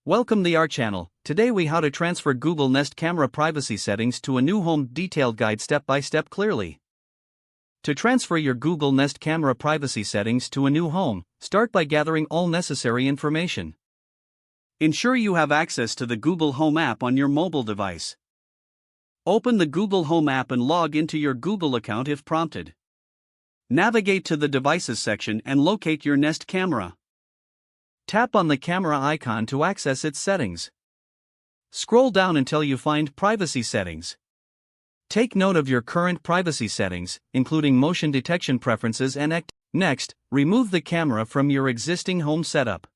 Welcome to our channel. Today we how to transfer Google Nest camera privacy settings to a new home. Detailed guide step by step clearly. To transfer your Google Nest camera privacy settings to a new home, start by gathering all necessary information. Ensure you have access to the Google Home app on your mobile device. Open the Google Home app and log into your Google account if prompted. Navigate to the Devices section and locate your Nest camera. Tap on the camera icon to access its settings. Scroll down until you find Privacy Settings. Take note of your current privacy settings, including motion detection preferences and Next, remove the camera from your existing home setup.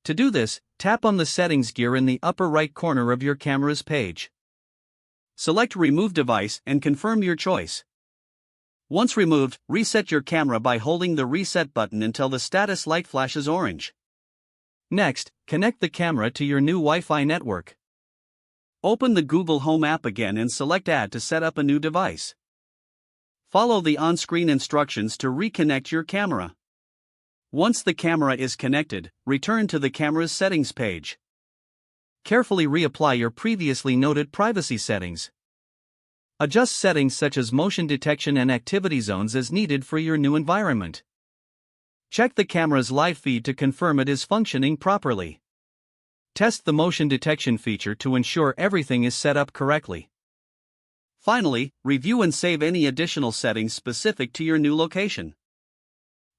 To do this, tap on the settings gear in the upper right corner of your camera's page. Select Remove Device and confirm your choice. Once removed, reset your camera by holding the Reset button until the status light flashes orange. Next, connect the camera to your new Wi-Fi network. Open the Google Home app again and select Add to set up a new device. Follow the on-screen instructions to reconnect your camera. Once the camera is connected, return to the camera's settings page. Carefully reapply your previously noted privacy settings. Adjust settings such as motion detection and activity zones as needed for your new environment. Check the camera's live feed to confirm it is functioning properly. Test the motion detection feature to ensure everything is set up correctly. Finally, review and save any additional settings specific to your new location.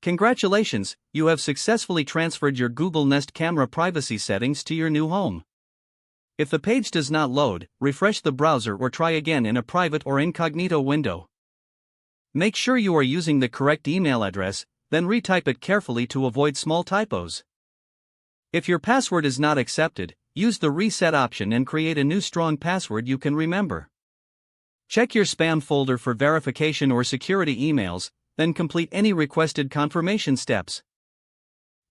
Congratulations, you have successfully transferred your Google Nest camera privacy settings to your new home. If the page does not load, refresh the browser or try again in a private or incognito window. Make sure you are using the correct email address, then retype it carefully to avoid small typos. If your password is not accepted, use the reset option and create a new strong password you can remember. Check your spam folder for verification or security emails, then complete any requested confirmation steps.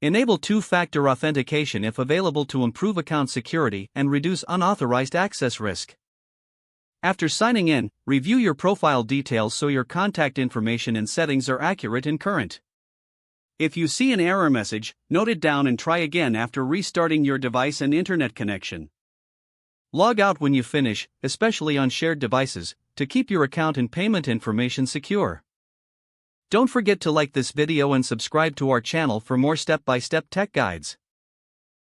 Enable two-factor authentication if available to improve account security and reduce unauthorized access risk. After signing in, review your profile details so your contact information and settings are accurate and current. If you see an error message, note it down and try again after restarting your device and internet connection. Log out when you finish, especially on shared devices, to keep your account and payment information secure. Don't forget to like this video and subscribe to our channel for more step-by-step tech guides.